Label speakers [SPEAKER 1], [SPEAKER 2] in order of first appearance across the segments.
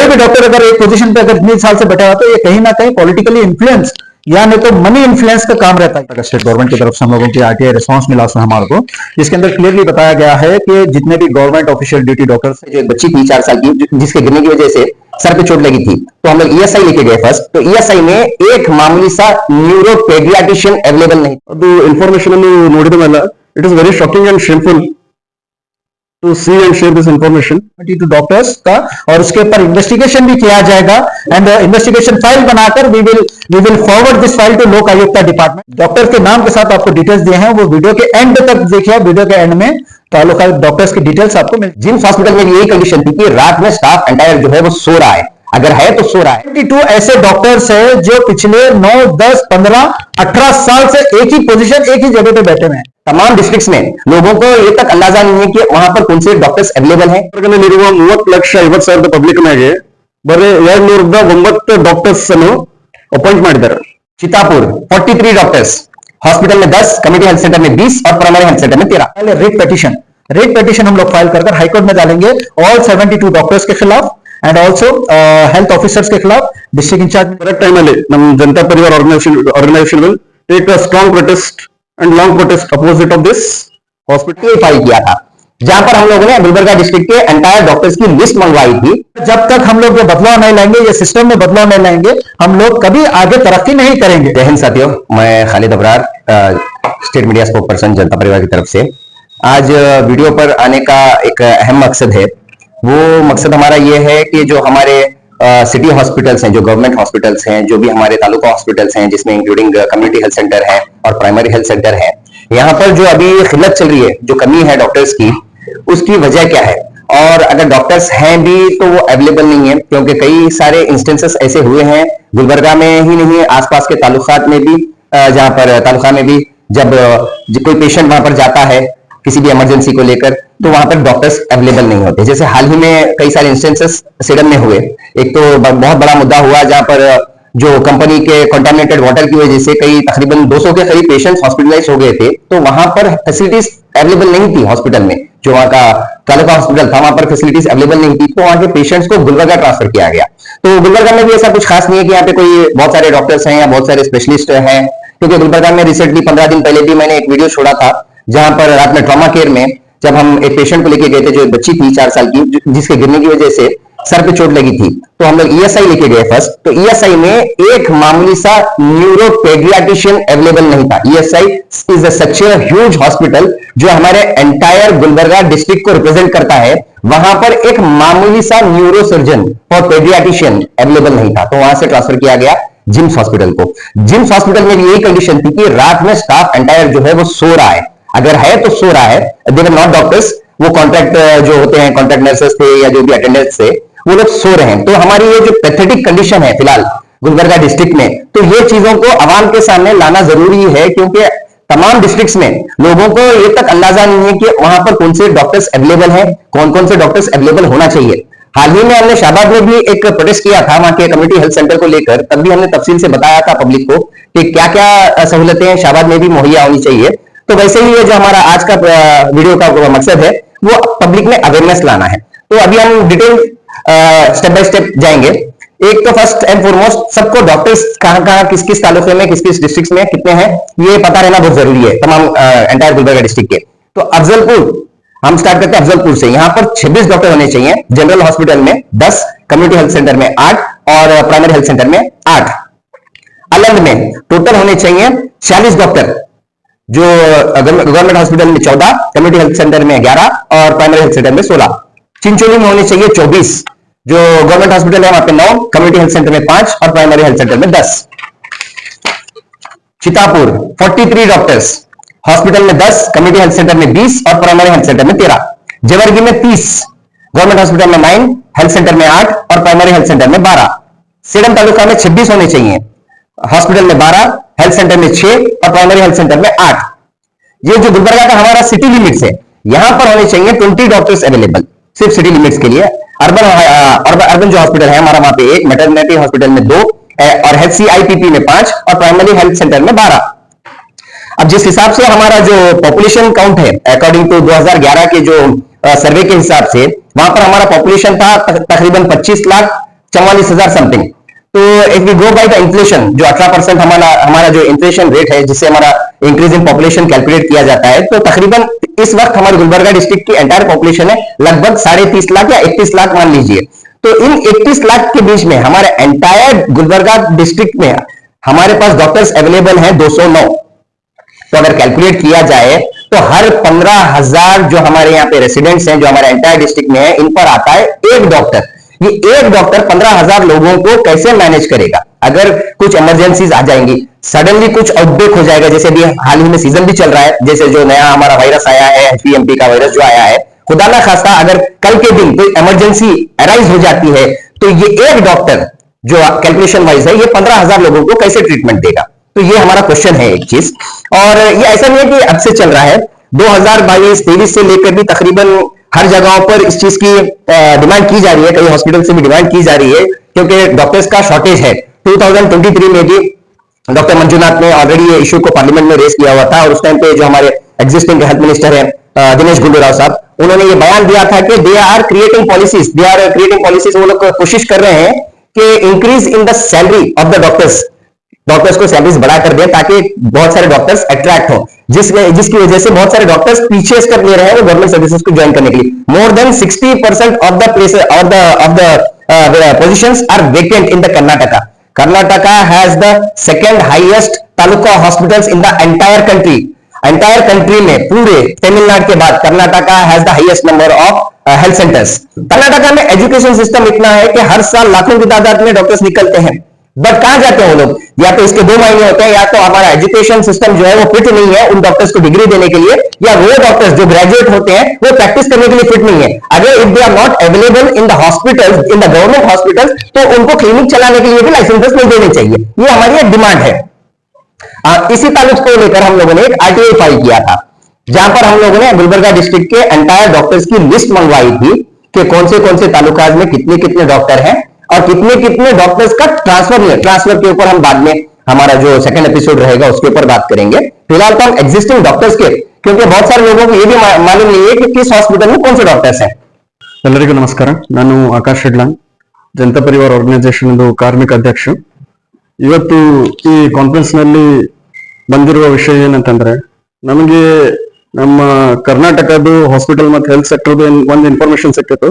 [SPEAKER 1] कोई भी डॉक्टर अगर एक पोजीशन पे अगर 20 साल से बैठा हुआ तो ये कहीं ना कहीं पॉलिटिकली इन्फ्लुएंस या नहीं तो मनी इन्फ्लुएंस का काम रहता है। स्टेट गवर्नमेंट की तरफ से हम लोगों की आरटीआई रिस्पांस मिला उसमें हमारे को, जिसके अंदर क्लियरली बताया गया है कि जितने भी गवर्नमेंट ऑफिशियल ड्यूटी डॉक्टर्स, जो एक बच्ची थी 4 साल की जिसके गिरने की वजह से सर पे चोट लगी थी, तो हम लोग ईएसआई लेके गए फर्स्ट। तो ईएसआई में एक मामूली सा न्यूरो पेडियाट्रिशियन अवेलेबल नहीं।
[SPEAKER 2] ಅದು ಇನ್ಫಾರ್ಮೇಶನ್ ಅನ್ನು ನೋಡಿದ ಮೇಲೆ it is very shocking and shameful to see and share this information
[SPEAKER 1] to doctors का, और उसके ऊपर इन्वेस्टिगेशन भी किया जाएगा एंड इन्वेस्टिगेशन फाइल बनाकर we will forward this file to Lok Ayukta department. Doctor के नाम के साथ आपको डिटेल्स दिए हैं, वो वीडियो के एंड तक देखिए, वीडियो के एंड में तालुका डॉक्टर्स की डिटेल्स आपको मिल।
[SPEAKER 3] जिम्स हॉस्पिटल में भी यही कंडीशन थी कि रात में स्टाफ एंटायर जो है वो सो रहा है, अगर है तो सो रहा है।
[SPEAKER 1] 22 ऐसे डॉक्टर्स हैं जो पिछले 9, 10, 15, 18 साल से एक ही पोजीशन, एक ही जगह पे बैठे हुए हैं।
[SPEAKER 3] तमाम डिस्ट्रिक्ट्स में लोगों को ये तक अंदाजा नहीं है कि वहां पर कौन से डॉक्टर्स अवेलेबल हैं।
[SPEAKER 2] 30,50,000 ಪಬ್ಲಿಕ್ ನಾಗೆ ಬರೀ 209 ಡಾಕ್ಟर्ಸ್ ಅನ್ನು ಅಪಾಯಿಂಟ್ ಮಾಡಿದ್ದಾರೆ।
[SPEAKER 3] चितापुर 43 डॉक्टर्स, हॉस्पिटल में 10, कम्युनिटी हेल्थ सेंटर में 20 और प्राइमरी हेल्थ सेंटर में 13।
[SPEAKER 1] रेट पेटिशन हम लोग फाइल कर हाईकोर्ट में डालेंगे ऑल 72 डॉक्टर्स के खिलाफ एंड ऑल्सो हेल्थ ऑफिसर्स के खिलाफ। डिस्ट्रिक्ट इंचार्ज
[SPEAKER 2] करेक्ट टाइम ಅಲ್ಲಿ ನಮ್ಮ ಜನತಾ ಪರಿವಾರ ಆರ್ಗನೈजेशन will take a strong protest and long protest opposite of this
[SPEAKER 3] hospital file किया था, जहां पर हम लोगों ने गुलबर्गा डिस्ट्रिक्ट के एंटायर डॉक्टर्स की लिस्ट मंगवाई थी।
[SPEAKER 1] जब तक हम लोग ये बदलाव नहीं लाएंगे, ये सिस्टम में बदलाव नहीं लाएंगे, हम लोग कभी आगे तरक्की नहीं करेंगे।
[SPEAKER 3] जय हिंद साथियों, मैं Khalid Abrar, state media spoke person जनता परिवार की तरफ से आज वीडियो पर आने का एक अहम मकसद है। वो मकसद हमारा ये है कि जो हमारे सिटी हॉस्पिटल्स हैं, जो गवर्नमेंट हॉस्पिटल्स हैं, जो भी हमारे तालुका हॉस्पिटल्स हैं, जिसमें इंक्लूडिंग कम्युनिटी हेल्थ सेंटर है और प्राइमरी हेल्थ सेंटर है, यहाँ पर जो अभी खिल्लत चल रही है, जो कमी है डॉक्टर्स की, उसकी वजह क्या है, और अगर डॉक्टर्स हैं भी तो वो अवेलेबल नहीं है। क्योंकि कई सारे इंस्टेंसेस ऐसे हुए हैं गुलबर्गा में ही नहीं, आसपास के तालुकात में भी, जहां पर तालुका में भी जब कोई पेशेंट वहां पर जाता है किसी भी इमरजेंसी को लेकर, तो वहां पर डॉक्टर्स अवेलेबल नहीं होते। जैसे हाल ही में कई सारे इंस्टेंसेस सेडम में हुए। एक तो बहुत बड़ा मुद्दा हुआ जहां पर जो कंपनी के कंटामिनेटेड वाटर की वजह से कई तकरीबन 200 के करीब पेशेंट्स हॉस्पिटलाइज हो गए थे, तो वहां पर फैसिलिटीज अवेलेबल नहीं थी हॉस्पिटल में। जो वहां का तालुका हॉस्पिटल था, वहां पर फैसिलिटीज अवेलेबल नहीं थी, तो वहां के पेशेंट्स को गुलबर्गा ट्रांसफर किया गया। तो गुलबर्गा में भी ऐसा कुछ खास नहीं है कि यहाँ पे कोई बहुत सारे डॉक्टर्स हैं या बहुत सारे स्पेशलिस्ट हैं, क्योंकि गुलबर्गा में रिसेंटली 15 दिन पहले भी मैंने एक वीडियो छोड़ा था, जहां पर रात में ट्रॉमा केयर में जब हम एक पेशेंट को लेके गए थे, जो एक बच्ची थी 4 साल की जिसके गिरने की वजह से सर पे चोट लगी थी, तो हम लोग ईएसआई लेके गए फर्स्ट। तो ईएसआई में एक मामूली सा न्यूरो पेडियाट्रिशियन अवेलेबल नहीं था। ESI is such a huge hospital जो हमारे एंटायर गुलबर्गा डिस्ट्रिक्ट को रिप्रेजेंट करता है, वहां पर एक मामूली सा न्यूरो सर्जन और पेडियाट्रिशियन अवेलेबल नहीं था, तो वहां से ट्रांसफर किया गया जिम्स हॉस्पिटल को। जिम्स हॉस्पिटल में भी यही कंडीशन थी कि रात में स्टाफ एंटायर जो है वो सो रहा है, अगर है तो सो रहा है। दे वर नॉट डॉक्टर्स, वो कॉन्ट्रैक्ट जो होते हैं, कॉन्ट्रैक्ट नर्सेस थे या जो भी अटेंडेंट्स थे, वो लोग सो रहे हैं। तो हमारी ये जो पैथेटिक कंडीशन है फिलहाल गुलबर्गा डिस्ट्रिक्ट में, तो ये चीजों को आवाम के सामने लाना जरूरी है, क्योंकि तमाम डिस्ट्रिक्ट्स में लोगों को ये तक अंदाजा नहीं है कि वहां पर कौन से डॉक्टर्स अवेलेबल हैं, कौन कौन से डॉक्टर्स अवेलेबल होना चाहिए। हाल ही में हमने शाहबाद में भी एक प्रोटेस्ट किया था वहां के कम्युनिटी हेल्थ सेंटर को लेकर, तब भी हमने तफसील से बताया था पब्लिक को कि क्या क्या सहूलतें शाहबाद में भी मुहैया होनी चाहिए। तो वैसे ही ये जो हमारा आज का वीडियो का मकसद है वो पब्लिक में अवेयरनेस लाना है। तो अभी हम डिटेल स्टेप बाय स्टेप जाएंगे। एक तो फर्स्ट एंड फॉरमोस्ट सबको डॉक्टर्स कहां किस किस तालुके में, किस किस डिस्ट्रिक्ट में कितने हैं, ये पता रहना बहुत जरूरी है तमाम एंटायर गुलबर्गा डिस्ट्रिक्ट के। तो अफजलपुर हम स्टार्ट करते हैं अफजलपुर से। यहाँ पर 26 डॉक्टर होने चाहिए, जनरल हॉस्पिटल में 10, कम्युनिटी हेल्थ सेंटर में 8 और प्राइमरी हेल्थ सेंटर में 8। अलंग में टोटल होने चाहिए 40 डॉक्टर, जो गवर्नमेंट हॉस्पिटल में 14, कम्युनिटी हेल्थ सेंटर में 11 और प्राइमरी हेल्थ सेंटर में 16। चिंचोली में होने चाहिए 24, जो गवर्नमेंट हॉस्पिटल है वहां पे 9, कम्युनिटी हेल्थ सेंटर में 5 और प्राइमरी हेल्थ सेंटर में 10। चितापुर 43 डॉक्टर्स, हॉस्पिटल में 10, कम्युनिटी हेल्थ सेंटर में 20 और प्राइमरी हेल्थ सेंटर में 13। जवर्गी में 30, गवर्नमेंट हॉस्पिटल में 9, हेल्थ सेंटर में 8 और प्राइमरी हेल्थ सेंटर में 12। सेडम तालुका में 26 होने चाहिए, हॉस्पिटल में 12, हेल्थ सेंटर में 6 और प्राइमरी हेल्थ सेंटर में 8। ये जो गुलबर्गा का हमारा सिटी लिमिट्स है, यहां पर होने चाहिए 20 डॉक्टर्स अवेलेबल सिर्फ सिटी लिमिट्स के लिए। अर्बन जो हॉस्पिटल है हमारा, वहां पे 1, मैटरनिटी हॉस्पिटल में 2 और HCIPP में 5 और प्राइमरी हेल्थ सेंटर में 12। अब जिस हिसाब से हमारा जो पॉपुलेशन काउंट है अकॉर्डिंग टू 2011 के जो सर्वे के हिसाब से, वहां पर हमारा पॉपुलेशन था तकरीबन 25 लाख 44,000 समथिंग। तो if we go by the inflation, जो 18% हमारा जो इन्फ्लेशन रेट है, जिससे हमारा इंक्रीज इन पॉपुलेशन कैलकुलेट किया जाता है, तो तकरीबन इस वक्त हमारे गुलबर्गा डिस्ट्रिक्ट की एंटायर पॉपुलेशन है लगभग 30.5 लाख या 31 लाख मान लीजिए। तो इन 31 लाख के बीच में हमारे एंटायर गुलबर्गा डिस्ट्रिक्ट में हमारे पास डॉक्टर्स अवेलेबल हैं 209। तो अगर कैलकुलेट किया जाए तो हर 15,000 जो हमारे यहाँ पे रेसिडेंट्स हैं, जो हमारे एंटायर डिस्ट्रिक्ट में है, इन पर आता है एक डॉक्टर। ये एक डॉक्टर 15,000 लोगों को कैसे मैनेज करेगा? अगर कुछ इमरजेंसीज आ जाएंगी, सडनली कुछ आउटब्रेक हो जाएगा, जैसे अभी हाल ही में सीजन भी चल रहा है, जैसे जो नया हमारा वायरस आया है, एचपीएमपी का वायरस जो आया है, खुदा ना खास्ता अगर कल के दिन कोई इमरजेंसी अराइज हो जाती है, तो ये एक डॉक्टर जो कैलकुलेशन वाइज है, ये 15,000 लोगों को कैसे ट्रीटमेंट देगा? तो ये हमारा क्वेश्चन है एक चीज। और ये ऐसा नहीं है कि अब से चल रहा है, 2022-23 से लेकर भी तकरीबन हर जगहों पर इस चीज की डिमांड की जा रही है, कई हॉस्पिटल से भी डिमांड की जा रही है, क्योंकि डॉक्टर्स का शॉर्टेज है। 2023 में भी डॉक्टर मंजुनाथ ने ऑलरेडी ये इशू को पार्लियामेंट में रेस किया हुआ था, और उस टाइम पे जो हमारे एग्जिस्टिंग हेल्थ मिनिस्टर है दिनेश गुंडूराव साहब, उन्होंने ये बयान दिया था कि दे आर क्रिएटिंग पॉलिसीज, वो लोग कोशिश कर रहे हैं कि increase in the salary of the doctors को सैलरीज बढ़ा कर दें, ताकि बहुत सारे डॉक्टर्स अट्रैक्ट हो, जिसकी वजह से बहुत सारे डॉक्टर्स पीछे कर ले रहे हैं वो गवर्नमेंट सर्विसेज को ज्वाइन करने के लिए। More than 60% of the places of the positions are vacant in the Karnataka. Karnataka has the second highest taluka hospitals in the entire country में, पूरे तमिलनाडु के बाद Karnataka has the highest number of health centres. Karnataka में education system इतना है कि हर साल लाखों की तादाद में डॉक्टर्स निकलते हैं, बट कहां जाते हैं वो लोग? या तो इसके 2 महीने होते हैं, या तो हमारा एजुकेशन सिस्टम जो है वो फिट नहीं है उन डॉक्टर्स को डिग्री देने के लिए, या वो डॉक्टर्स जो ग्रेजुएट होते हैं वो प्रैक्टिस करने के लिए फिट नहीं है। अगर if they are not available in the hospitals, in the government hospitals, तो उनको क्लिनिक चलाने के लिए भी लाइसेंसेस नहीं देने चाहिए। ये हमारी एक डिमांड है। इसी ताल्लुक को लेकर हम लोगों ने एक आरटीआई फाइल किया था, जहां पर हम लोगों ने गुलबर्गा डिस्ट्रिक्ट के एंटायर डॉक्टर्स की लिस्ट मंगवाई थी कि कौन से तालुकाज में कितने कितने डॉक्टर हैं और कितने कितने डॉक्टर्स का ट्रांसफर नहीं है। ट्रांसफर के ऊपर हम बाद में हमारा जो सेकंड एपिसोड रहेगा उसके ऊपर बात करेंगे। फिलहाल तो हम एग्जिस्टिंग डॉक्टर्स के, क्योंकि बहुत सारे लोगों को ये भी मालूम नहीं है कि किस हॉस्पिटल में कौन से डॉक्टर्स हैं।
[SPEAKER 2] ಎಲ್ಲರಿಗೂ ನಮಸ್ಕಾರ. ನಾನು ಆಕಾಶ್ ಹೆಡ್ಲಾಂಗ್, ಜನತಾ ಪರಿವಾರ ಆರ್ಗನೈಸೇಷನ್ ಕಾರ್ಮಿಕ ಅಧ್ಯಕ್ಷ. ಇವತ್ತು ಈ ಕಾನ್ಫರೆನ್ಸ್ ನಲ್ಲಿ ಬಂದಿರುವ ವಿಷಯ ಏನಂತಂದ್ರೆ, ನಮಗೆ ನಮ್ಮ ಕರ್ನಾಟಕದ ಹಾಸ್ಪಿಟಲ್ ಮತ್ತು ಹೆಲ್ತ್ ಸೆಕ್ಟರ್ ಒಂದು ಇನ್ಫಾರ್ಮೇಶನ್ ಸಿಕ್ಕಿತ್ತು.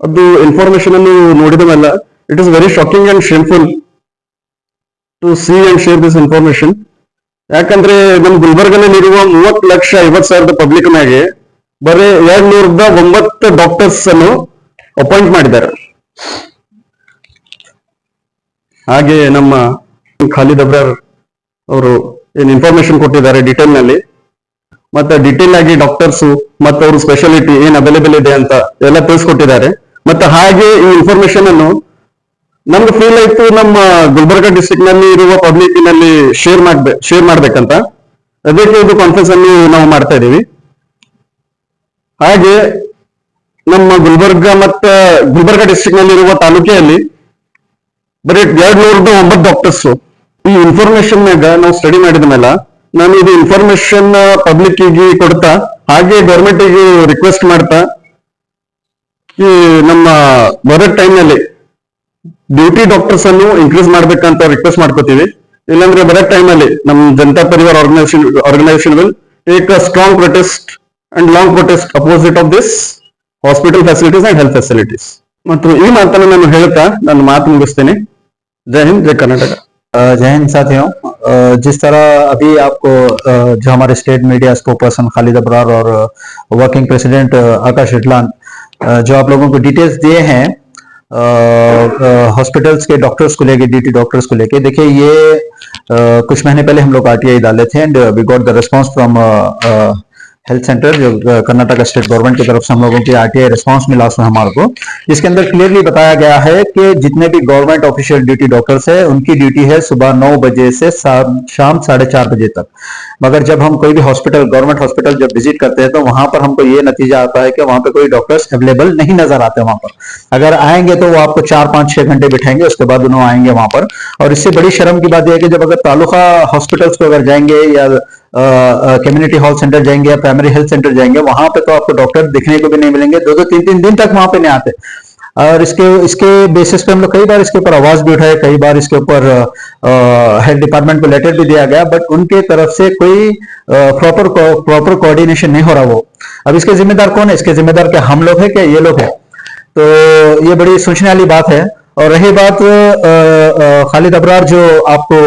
[SPEAKER 2] ಅದು ಇನ್ಫಾರ್ಮೇಶನ್ ಅನ್ನು ನೋಡಿದ ಮೇಲೆ it is very shocking and shameful to see and share this information. ಯಾಕಂದ್ರೆ ನಮ್ಮ ಗುಲ್ಬರ್ಗನಲ್ಲಿರುವ 30,50,000 ಪಬ್ಲಿಕ್ ಮ್ಯಾಗೆ ಬರೀ 209 ಡಾಕ್ಟರ್ಸ್ ಅನ್ನು ಅಪಾಯಿಂಟ್ ಮಾಡಿದ್ದಾರೆ. ಹಾಗೆ ನಮ್ಮ ಖಾಲಿದ್ ಅಬ್ರಾರ್ ಅವರು ಏನ್ ಇನ್ಫಾರ್ಮೇಶನ್ ಕೊಟ್ಟಿದ್ದಾರೆ ಡೀಟೇಲ್ ನಲ್ಲಿ, ಮತ್ತೆ ಡೀಟೇಲ್ ಆಗಿ ಡಾಕ್ಟರ್ಸ್ ಮತ್ತೆ ಅವ್ರ ಸ್ಪೆಷಾಲಿಟಿ ಏನ್ ಅವೈಲೇಬಲ್ ಇದೆ ಅಂತ ಎಲ್ಲ ತಿಳಿಸ್ಕೊಟ್ಟಿದ್ದಾರೆ. ಮತ್ತೆ ಹಾಗೆ ಈ ಇನ್ಫಾರ್ಮೇಶನ್ ಅನ್ನು ನಮ್ಗೆ ಫೀಲ್ ಆಯ್ತು ನಮ್ಮ ಗುಲ್ಬರ್ಗಾ ಡಿಸ್ಟ್ರಿಕ್ಟ್ ನಲ್ಲಿ ಇರುವ ಪಬ್ಲಿಕ್ ನಲ್ಲಿ ಶೇರ್ ಮಾಡ್ಬೇಕಂತ, ಅದಕ್ಕೆ ಇದು ಕಾನ್ಫರೆನ್ಸ್ ಅನ್ನು ನಾವು ಮಾಡ್ತಾ ಇದೀವಿ. ಹಾಗೆ ನಮ್ಮ ಗುಲ್ಬರ್ಗಾ ಡಿಸ್ಟ್ರಿಕ್ಟ್ ನಲ್ಲಿ ಇರುವ ತಾಲೂಕಿನಲ್ಲಿ ಬರೀ 209 ಡಾಕ್ಟರ್ಸ್. ಈ ಇನ್ಫಾರ್ಮೇಶನ್ ನಾಗ ನಾವು ಸ್ಟಡಿ ಮಾಡಿದ ಮೇಲೆ ನಾನು ಇದು ಇನ್ಫಾರ್ಮೇಶನ್ ಪಬ್ಲಿಕ್ ಗೆ ಕೊಡ್ತಾ, ಹಾಗೆ ಗವರ್ಮೆಂಟ್ ಗೆ ರಿಕ್ವೆಸ್ಟ್ ಮಾಡ್ತಾ, ಈ ನಮ್ಮ ಬರೋ ಟೈಮ್ ನಲ್ಲಿ ಡ್ಯೂಟಿ ಡಾಕ್ಟರ್ಸ್ ಅನ್ನು ಇನ್ಕ್ರೀಸ್ ಮಾಡ್ಬೇಕಂತ ರಿಕ್ವೆಸ್ಟ್ ಮಾಡ್ಕೋತೀವಿ. ಇಲ್ಲಾಂದ್ರೆ ಬರೋ ಟೈಮ್ ಅಲ್ಲಿ ನಮ್ಮ Janata Parivar organisation will take a strong protest and long protest opposite of this hospital facilities and health facilities. ಮತ್ತು ಈ ಮಾತನ್ನು ನಾನು ಹೇಳ್ತಾ ನನ್ನ ಮಾತು ಮುಗಿಸ್ತೇನೆ. जय हिंद, जय कर्नाटक।
[SPEAKER 1] जय हिंद साथियों, जिस तरह अभी आपको जो हमारे state media spokesperson Khalid Abrar और वर्किंग प्रेसिडेंट आकाश हिटलान जो आप लोगों को डिटेल्स दिए हैं हॉस्पिटल्स के डॉक्टर्स को लेके, ड्यूटी डॉक्टर्स को लेके, देखिए ये कुछ महीने पहले हम लोग आरटीआई डाले थे and we got the response from health centre, जो कर्नाटक स्टेट गवर्नमेंट की तरफ से हम लोगों की आरटीआई रिस्पांस मिला उसमें हमारे को, जिसके अंदर क्लियरली बताया गया है कि जितने भी गवर्नमेंट ऑफिशियल ड्यूटी डॉक्टर्स है उनकी ड्यूटी है सुबह 9 बजे से शाम 4:30 बजे तक। मगर जब हम कोई भी हॉस्पिटल, गवर्नमेंट हॉस्पिटल जब विजिट करते हैं तो वहां पर हमको ये नतीजा आता है कि वहां पर कोई डॉक्टर्स अवेलेबल नहीं नजर आते। वहां पर अगर आएंगे तो वो आपको 4, 5, 6 घंटे बिठाएंगे, उसके बाद उन्होंने आएंगे वहां पर। और इससे बड़ी शर्म की बात यह है कि जब अगर तालुका हॉस्पिटल्स को अगर जाएंगे या कम्युनिटी हेल्थ सेंटर जाएंगे या प्राइमरी हेल्थ सेंटर जाएंगे, वहां पे तो आपको डॉक्टर दिखने को भी नहीं मिलेंगे, 2-2, 3-3 दिन तक वहां पे नहीं आते। और इसके इसके बेसिस पे हम लोग कई बार इसके ऊपर आवाज भी उठाए, कई बार इसके ऊपर हेल्थ डिपार्टमेंट को लेटर भी दिया गया, बट उनके तरफ से कोई प्रॉपर कोऑर्डिनेशन नहीं हो रहा। वो अब इसके जिम्मेदार कौन है? इसके जिम्मेदार क्या हम लोग हैं, क्या ये लोग हैं? तो ये बड़ी सोचने वाली बात है। और रही बात खालिद अबरार जो आपको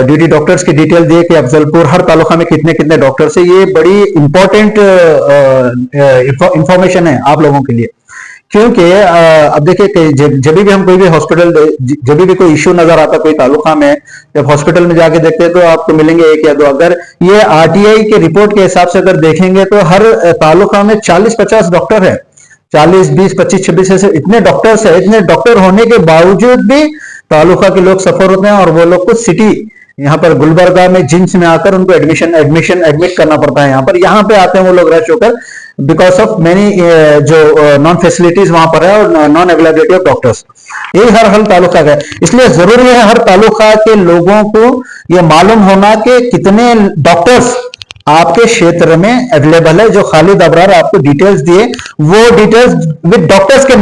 [SPEAKER 1] ड्यूटी डॉक्टर्स की डिटेल दिए कि अफजलपुर हर तालुका में कितने कितने डॉक्टर्स है, ये बड़ी इंपॉर्टेंट इंफॉर्मेशन है आप लोगों के लिए। क्योंकि अब देखिए कि जब भी हम कोई भी हॉस्पिटल, जब भी कोई इश्यू नजर आता कोई तालुका में, जब हॉस्पिटल में जाके देखते हैं तो आपको मिलेंगे एक या दो। अगर ये आरटीआई के रिपोर्ट के हिसाब से अगर देखेंगे तो हर तालुका में 40-50 डॉक्टर है, 40, 20, 25, 26 ऐसे इतने डॉक्टर्स है। इतने डॉक्टर होने के बावजूद भी तालुका के लोग सफर होते हैं और वो लोग को सिटी यहाँ पर गुलबर्गा में जिम्स में आकर उनको एडमिट करना पड़ता है। यहाँ पे आते हैं वो लोग रश होकर, बिकॉज ऑफ मेनी जो नॉन फैसिलिटीज वहां पर है और नॉन अवेलेबिलिटी ऑफ डॉक्टर्स। यही हर तालुका का है, इसलिए जरूरी है हर तालुका के लोगों को ये मालूम होना कि कितने डॉक्टर्स आपके क्षेत्र में अवेलेबल है। जो खालिद अबरार आपको डिटेल्स दिए, वो डिटेल्स विद डॉक्टर्स के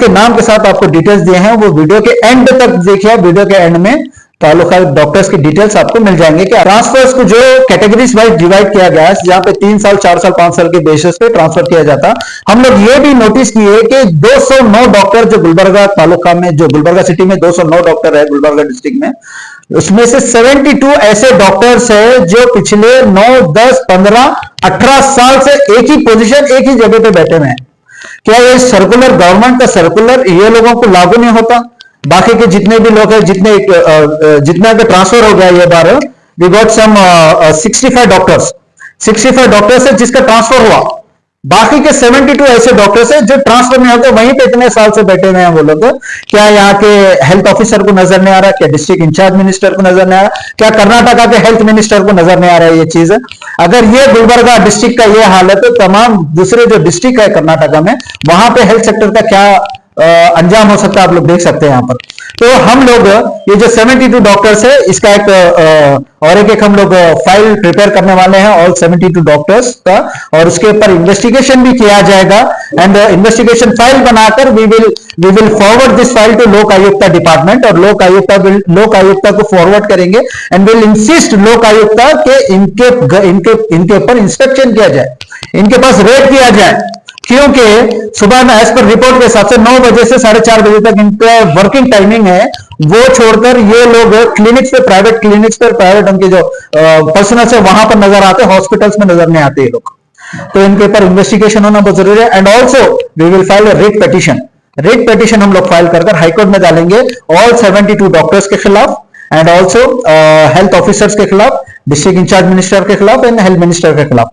[SPEAKER 1] नाम के साथ आपको डिटेल्स दिए हैं, वो वीडियो के एंड तक देखिए। वीडियो के एंड में तालुका डॉक्टर्स की डिटेल्स आपको मिल जाएंगे कि ट्रांसफर्स को जो कैटेगरीज वाइज डिवाइड किया गया है, जहां पे 3 साल, 4 साल, 5 साल के बेसिस पे ट्रांसफर किया जाता। हम लोग ये भी नोटिस किए कि 209 डॉक्टर जो गुलबर्गा तालुका में, जो गुलबर्गा सिटी में 209 डॉक्टर है गुलबर्गा डिस्ट्रिक्ट में, उसमें से 72 ऐसे डॉक्टर्स है जो पिछले 9, 10, 15, 18 साल से एक ही पोजीशन, एक ही जगह पे बैठे हुए हैं। क्या ये सर्कुलर, गवर्नमेंट का सर्कुलर ये लोगों को लागू नहीं होता? बाकी के जितने भी लोग हैं, जितना के ट्रांसफर हो गया ये बार, वी गॉट सम 65 डॉक्टर्स है जिसका ट्रांसफर हुआ। बाकी के 72 ऐसे डॉक्टर्स हैं जो ट्रांसफर नहीं होते, वहीं पे इतने साल से बैठे हुए हैं वो लोग। क्या यहाँ के हेल्थ ऑफिसर को नजर नहीं आ रहा? क्या डिस्ट्रिक्ट इंचार्ज मिनिस्टर को नजर नहीं आ रहा? क्या कर्नाटका के हेल्थ मिनिस्टर को नजर नहीं आ रहा है ये चीज? अगर ये गुलबर्गा डिस्ट्रिक्ट का ये हाल है तो तमाम दूसरे जो डिस्ट्रिक्ट है कर्नाटका में, वहां पे हेल्थ सेक्टर का क्या अंजाम हो सकता है, आप लोग देख सकते हैं यहाँ पर। तो हम लोग ये जो 72 डॉक्टर्स है, इसका एक हम लोग फाइल प्रिपेयर करने वाले हैं ऑल 72 डॉक्टर्स का, और उसके ऊपर इन्वेस्टिगेशन भी किया जाएगा। एंड इन्वेस्टिगेशन फाइल बनाकर we will forward this file to Lok Ayukta department, और लोक आयुक्ता को फॉरवर्ड करेंगे एंड विल इंसिस्ट लोक आयुक्ता के इनके ऊपर इंस्पेक्शन किया जाए, इनके पास रेड किया जाए। क्योंकि सुबह में एज पर रिपोर्ट के हिसाब से 9 बजे से 4:30 बजे तक इनका वर्किंग टाइमिंग है, वो छोड़कर ये लोग क्लिनिक्स पे, प्राइवेट उनके जो पर्सनल है वहां पर नजर आते, हॉस्पिटल्स में नजर नहीं आते ये लोग। तो इनके ऊपर इन्वेस्टिगेशन होना बहुत जरूरी है। And also we will file writ petition हम लोग फाइल कर हाईकोर्ट में डालेंगे ऑल 72 डॉक्टर्स के खिलाफ, एंड ऑल्सो हेल्थ ऑफिसर्स के खिलाफ, डिस्ट्रिक्ट इंचार्ज मिनिस्टर के खिलाफ एंड हेल्थ मिनिस्टर के खिलाफ।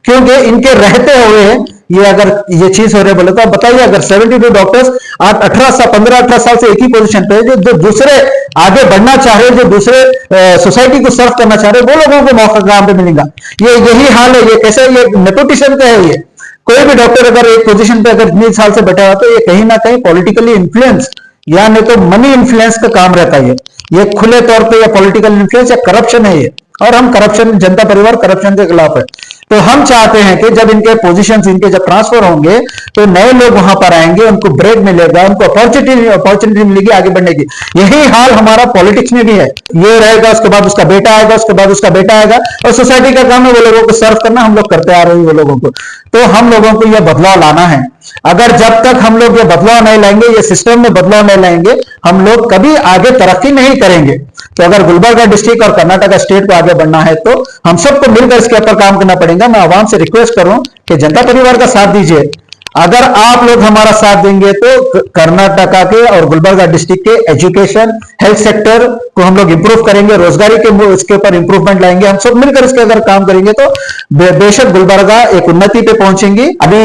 [SPEAKER 1] क्योंकि इनके रहते हुए ये अगर ये चीज हो रही बोले तो बताइए, अगर 72 डॉक्टर्स 15-18 साल से एक ही पोजीशन पे, जो दूसरे आगे बढ़ना चाह रहे, जो दूसरे सोसाइटी को सर्व करना चाह रहे, वो लोगों को मौका कहां पे मिलेगा? यही हाल है। ये कैसे, ये नेपोटिज्म का है। ये कोई भी डॉक्टर अगर एक पोजीशन पे अगर इतने साल से बैठा हुआ तो ये कहीं ना कहीं पॉलिटिकली इन्फ्लुएंस या नहीं तो मनी इन्फ्लुएंस का काम रहता है। ये खुले तौर पे या पॉलिटिकल इन्फ्लुएंस या करप्शन है ये, और हम करप्शन, जनता परिवार करप्शन के खिलाफ है। तो हम चाहते हैं कि जब इनके पोजीशंस, इनके जब ट्रांसफर होंगे तो नए लोग वहां पर आएंगे, उनको ब्रेक मिलेगा, उनको अपॉर्चुनिटी मिलेगी आगे बढ़ने की। यही हाल हमारा पॉलिटिक्स में भी है। ये रहेगा, उसके बाद उसका बेटा आएगा, उसके बाद उसका बेटा आएगा, और सोसाइटी का काम है वो लोगों को सर्व करना। हम लोग करते आ रहे हैं वो लोगों को। तो हम लोगों को यह बदलाव लाना है। अगर जब तक हम लोग ये बदलाव नहीं लाएंगे, ये सिस्टम में बदलाव नहीं लाएंगे, हम लोग कभी आगे तरक्की नहीं करेंगे। तो अगर गुलबर्गा डिस्ट्रिक्ट और कर्नाटका स्टेट को आगे बढ़ना है तो हम सबको मिलकर इसके ऊपर काम करना पड़ेगा। मैं आवाम से रिक्वेस्ट करूं कि जनता परिवार का साथ दीजिए। अगर आप लोग हमारा साथ देंगे तो कर्नाटका के और गुलबर्गा डिस्ट्रिक्ट के एजुकेशन, हेल्थ सेक्टर को हम लोग इंप्रूव करेंगे, रोजगारी के इसके ऊपर इंप्रूवमेंट लाएंगे। हम सब मिलकर इसके अगर काम करेंगे तो बेशक गुलबर्गा एक उन्नति पे पहुंचेंगी।
[SPEAKER 3] अभी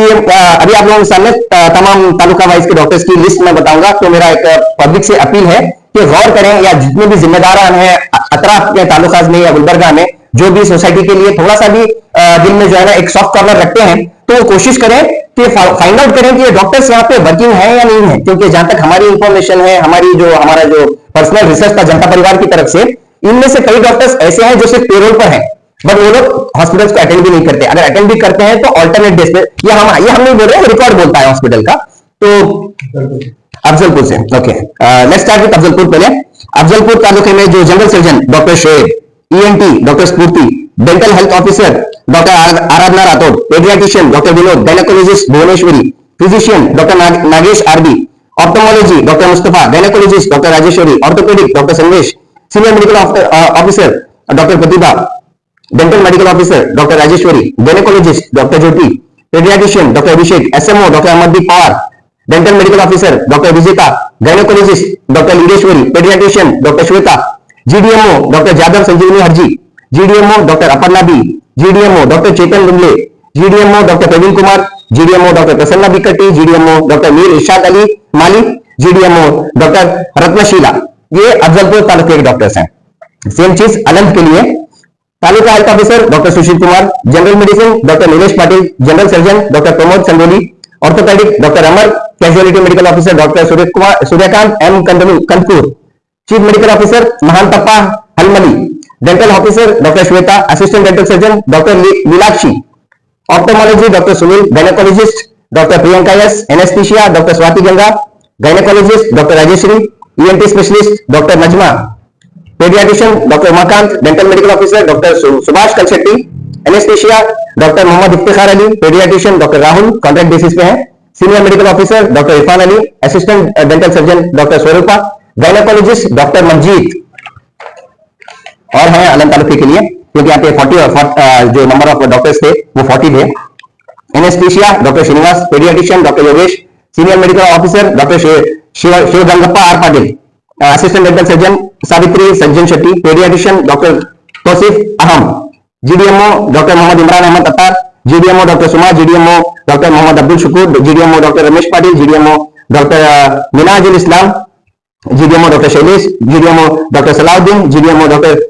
[SPEAKER 3] आप लोगों के सामने तमाम तालुका वाइज के डॉक्टर्स की लिस्ट में बताऊंगा। तो मेरा एक पब्लिक से अपील है कि गौर करें, या जितने भी जिम्मेदार हैं अतराफ के तालुका में या गुलबर्गा में, जो भी सोसाइटी के लिए थोड़ा सा भी दिल में जो है ना एक सॉफ्ट कॉर्नर रखते हैं, तो कोशिश करें कि फाइंड आउट करें कि ये डॉक्टर्स यहाँ पे वर्किंग है या नहीं है। क्योंकि जहां तक हमारी इंफॉर्मेशन है, हमारा जो पर्सनल रिसर्च था जनता परिवार की तरफ से, इनमें से कई डॉक्टर्स ऐसे हैं जो सिर्फ पेरोल पर हैं, बट वो लोग हॉस्पिटल्स को अटेंड भी नहीं करते। अगर अटेंड भी करते हैं तो ऑल्टरनेट बेस पे, ये हम नहीं बोल रहे हैं, रिकॉर्ड बोलता है हॉस्पिटल का, तो अफजलपुर से, okay, let's start with Afzalpur. पहले अफजलपुर तालुके में जो general surgeon doctor Shoaib, ENT doctor Sphoorti, dental health officer doctor Aradhana Rathod, paediatrician doctor Vinod, gynaecologist Bhuvaneshwari, physician doctor Nagesh RB, ophthalmology doctor Mustafa, gynaecologist doctor Rajeshwari, orthopaedic doctor Sandesh, senior medical officer doctor Pratibha, dental medical officer doctor Rajeshwari, gynaecologist doctor Jyoti, paediatrician doctor Abhishek, SMO doctor Amardeep Pawar, dental medical officer doctor विजेता, gynaecologist doctor Lingeshwari, paediatrician doctor Shweta, GDMO doctor Jadhav Sanjeevani Harji, GDMO doctor Aparna B, GDMO doctor Chetan Lumle, GDMO doctor Praveen Kumar, GDMO doctor Prasanna Bikatti, GDMO doctor Mir Irshad Ali Mali, GDMO doctor Ratnashila. ये अफजलपुर तालुके के doctors हैं। Same चीज अलंग के लिए taluka health officer doctor Sushil Kumar, general medicine doctor Nilesh Patil, general surgeon doctor Pramod Sangoli, orthopaedic doctor Amar, casualty medical officer doctor Suryakant M Kandur, chief medical officer Mahantappa Halmali, dental officer doctor Shweta, assistant dental surgeon doctor Leelakshi, ophthalmology doctor Sunil, gynaecologist doctor Priyanka S, anaesthesia doctor Swati Ganga, gynaecologist doctor Rajeshwari, ENT specialist doctor Najma, paediatrician doctor Umakant, dental medical officer doctor Subhash Kalshetti, anaesthesia doctor Mohammed Iftikhar Ali, paediatrician doctor Rahul contract basis पे हैं, senior medical officer doctor Irfan Ali, assistant dental surgeon doctor Swarupa, gynaecologist doctor Manjeet, और हैं अलग तालुके के लिए क्योंकि यहाँ पे 40 जो नंबर ऑफ डॉक्टर्स थे वो 40 थे। Anaesthesia doctor Srinivas, paediatrician doctor Yogesh, senior medical officer doctor Shivagangappa R Patil, assistant dental surgeon Savitri Sajjan Shetty, paediatrician doctor Tausif Aham, GDMO doctor Mohammed Imran Ahmed Attar, GDMO doctor Suma, GDMO doctor Mohammed Abdul Shukoor, GDMO doctor Ramesh Patil, GDMO doctor Minajul Islam, GDMO doctor Shailesh, GDMO doctor Salauddin, GDMO doctor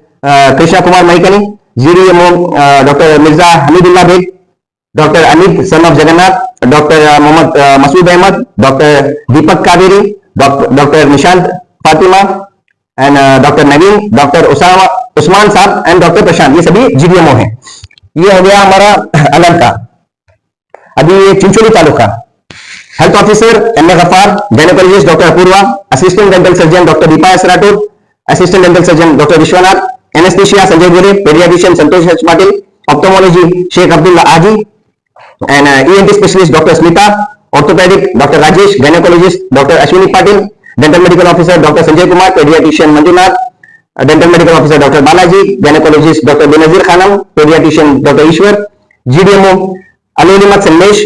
[SPEAKER 3] Krishna Kumar मैकनी, GDMO doctor Mirza Hamidullah Baig, doctor Amit son of Jagannath, doctor Mohammed Masood Ahmed, doctor Deepak Kaveri, doctor Nishant Fatima and doctor Naveen, doctor Usman साहब and doctor प्रशांत, ये सभी GDMO हैं। ये हो गया हमारा अलग का। अभी Chincholi taluka health officer M A Gafar, gynaecologist doctor Apoorva, assistant dental surgeon doctor Deepa S Rathore, assistant dental surgeon doctor Vishwanath, anaesthesia Sanjay Gore, paediatrician Santosh H Patil, ophthalmology Sheikh Abdullah Aji and ENT specialist doctor Smita, orthopaedic doctor Rajesh, gynaecologist doctor Ashwini Patil, dental medical officer doctor Sanjay Kumar, paediatrician Manjunath, dental medical officer doctor Balaji, gynaecologist doctor Benazir Khanam, paediatrician doctor Ishwar, GDMO अलीमत संदेश,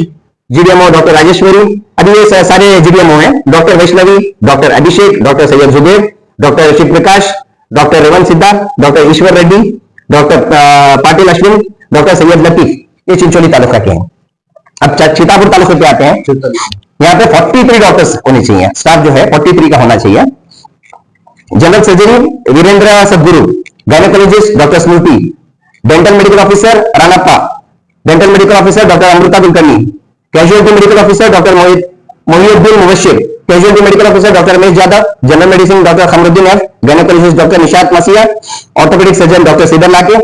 [SPEAKER 3] GDMO doctor Rajeshwari. अभी ये सारे GDMO हैं। Doctor Vaishnavi, doctor अभिषेक, doctor Syed Zuber, doctor Shiv Prakash, doctor Revanth सिद्धा, doctor ईश्वर Reddy, doctor Patil Ashwin, doctor Syed Latif, ये चिंचोली तालुका के हैं। अब सीतापुर तालुके पे आते हैं। यहाँ पे 43 डॉक्टर्स होने चाहिए, स्टाफ जो है 43 का होना चाहिए। General surgery Virendra Sadguru, gynaecologist doctor Smriti, dental medical officer Ranappa, dental medical officer doctor Amrita Kulkarni, casualty medical officer doctor Mohiuddin Mubashir, casualty medical officer doctor Ramesh Yadav, general medicine doctor Khamruddin F, gynaecologist doctor Nishat Masiha, orthopaedic surgeon doctor Sidar Lake,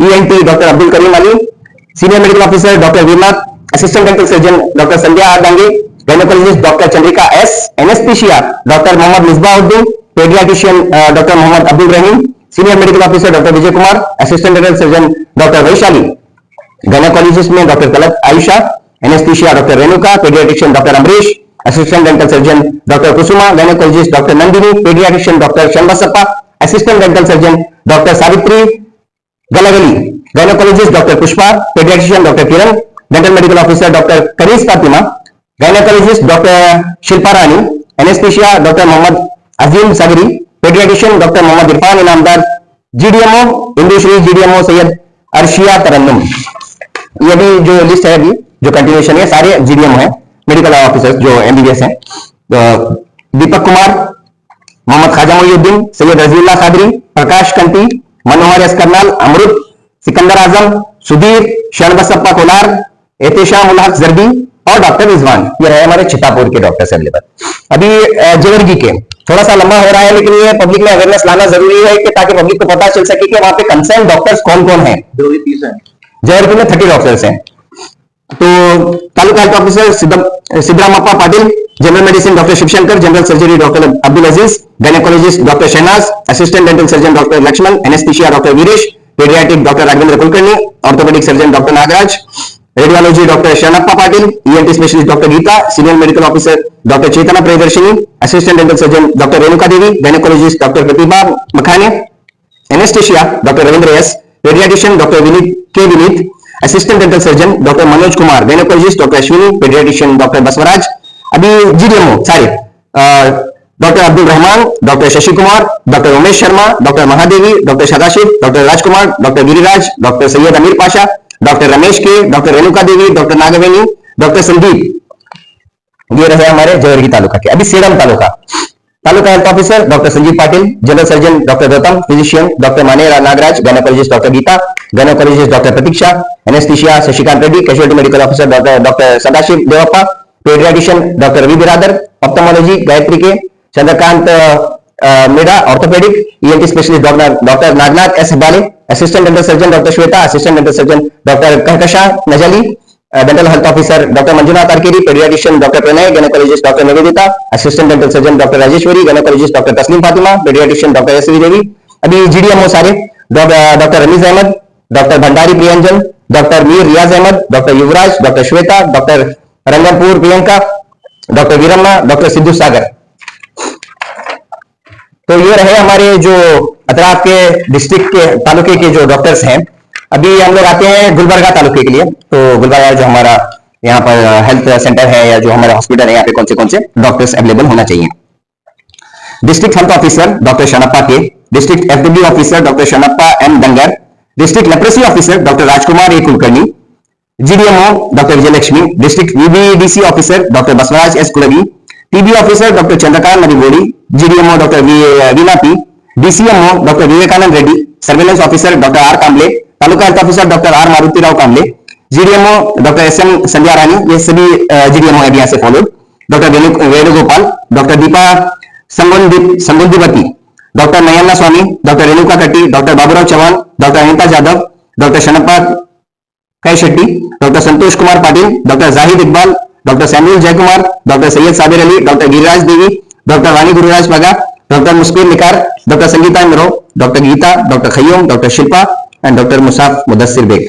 [SPEAKER 3] ENT doctor Abdul Karim Ali, senior medical officer doctor Veeranath, assistant dental surgeon doctor Sandhya R Dange, gynaecologist doctor Chandrika S, anaesthesia doctor Mohammed Misbauddin, paediatrician doctor Mohammed Abdul Rahim, senior medical officer doctor Vijay Kumar, assistant dental surgeon doctor Vaishali, gynaecologist में doctor Kalak Ayusha, anaesthesia doctor Renuka, paediatrician doctor Amrish, assistant dental surgeon doctor Kusuma, gynaecologist doctor Nandini, paediatrician doctor Shanbasappa, assistant dental surgeon doctor Savitri Galagali, gynaecologist doctor Pushpa, paediatrician doctor Kiran, dental medical officer doctor Kariz Fatima, gynaecologist doctor Shilpa Rani, anaesthesia doctor Mohammed Azeem Sagri, paediatrician doctor Mohammed Irfan Inamdar, GDMO इंदुश्री, GDMO Syed Arshia तरन्नुम। ये भी जो list है अभी जो continuation है सारे GDMO है, medical officers जो एमबीबीएस हैं। दीपक कुमार, मोहम्मद खाजा मोहिउद्दीन, सैयद रजीउल्लाह कादरी, प्रकाश कंती, मनोहर एस करनाल, अमृत, सिकंदर आजम, सुधीर, शरणबसप्पा कोलार, एहतेशाम उल हक जर्दी और डॉक्टर रिजवान। ये रहे हमारे चितापुर के डॉक्टर्स अवेलेबल। अभी जेवर्गी के थोड़ा सा लंबा हो रहा है, लेकिन ये पब्लिक में अवेयरनेस लाना जरूरी है कि ताकि पब्लिक को पता चल सके कि वहां पे कंसर्न डॉक्टर्स कौन कौन है। जेवर्गी में 30 डॉक्टर्स हैं। तो taluka health officer Siddaramappa Patil, general medicine doctor Shivashankar, general surgery doctor Abdul Aziz, gynaecologist doctor Shahnaz, assistant dental surgeon doctor Laxman, anaesthesia doctor Veeresh, paediatric doctor Raghavendra Kulkarni, orthopaedic surgeon doctor Nagaraj, radiology doctor Sharanappa Patil, ENT specialist doctor Geeta, senior medical officer doctor Chetana Priyadarshini, assistant dental surgeon doctor Renuka Devi, gynaecologist doctor Pratibha Makhane, anaesthesia doctor Ravindra S, paediatrician doctor Vineet, assistant dental surgeon doctor Manoj Kumar, gynaecologist doctor Ashwini, paediatrician doctor Basavaraj, अभी GDMO सारे doctor Abdul Rahman, doctor Shashi Kumar, doctor Umesh Sharma, doctor Mahadevi, doctor Sadashiv, doctor Rajkumar, doctor Giriraj, doctor Syed Amir Pasha, doctor Ramesh K, doctor Renuka Devi, doctor Nagaveni, doctor Sandeep. ये रहे हमारे जयवर्गी तालुका के। अभी Sedam taluka health officer doctor Sanjeev Patil, general surgeon doctor Gautam, physician doctor Mane Nagaraj, gynaecologist doctor Geeta, gynaecologist doctor Pratiksha, anaesthesia Shashikant Reddy, casualty medical officer doctor Sadashiv Devappa, paediatrician doctor Ravi Biradar, ophthalmology Gayatri K, Chandrakant मेरा, orthopaedic, ENT specialist doctor Nagnath S Habale, assistant dental surgeon doctor Shweta, assistant dental surgeon doctor Kahkasha Najli, dental health officer doctor Manjunath Arkeri, paediatrician doctor Pranay, gynaecologist doctor Nivedita, assistant dental surgeon doctor Rajeshwari, gynaecologist doctor Tasleem Fatima, paediatrician doctor SV Devi. अभी GDMO सारे doctor Ramiz Ahmed, doctor Bhandari Priyanjan, doctor Mir Riyaz Ahmed, doctor Yuvraj, doctor Shweta, doctor Ranganpur Priyanka, doctor Veeramma, doctor Siddhu Sagar. तो ये रहे हमारे जो अतराफ के district के तालुके के जो डॉक्टर्स हैं। अभी हम लोग आते हैं गुलबर्गा तालुके के लिए। तो गुलबर्गा जो हमारा यहाँ पर हेल्थ सेंटर है या जो हमारा हॉस्पिटल है, यहाँ पे कौन से डॉक्टर्स अवेलेबल होना चाहिए। District health officer doctor Sharanappa K, district FDB officer doctor Sharanappa M Dangar, district leprosy officer doctor Rajkumar A Kulkarni, GDMO doctor Vijayalakshmi, district VBDC officer doctor Basavaraj S Kulgi, TB officer doctor Chandrakant Marigodi, GDMO doctor Veena P, DCMO doctor Vivekananda Reddy, surveillance officer doctor R Kamble, taluka health officer doctor R Marutirao Kamble, GDMO doctor SM Sandhya Rani, ये सभी GDMO है यहाँ से followed, doctor Venugopal, doctor Deepa Sangundivati, doctor Nayana Swami, doctor Renuka Katti, doctor Baburao Chauhan, doctor Anita Jadhav, doctor Sharanappa कै Shetty, doctor Santosh Kumar Patil, doctor Zahid Iqbal, doctor Samuel Jayakumar, doctor Syed Sabir Ali, doctor Giriraj Devi, doctor Vani Gururaj Paga, doctor Muskin Nikar, doctor Sangeeta Imro, doctor Geeta, doctor Khayyum, doctor Shilpa and doctor Musaf Mudassir bag.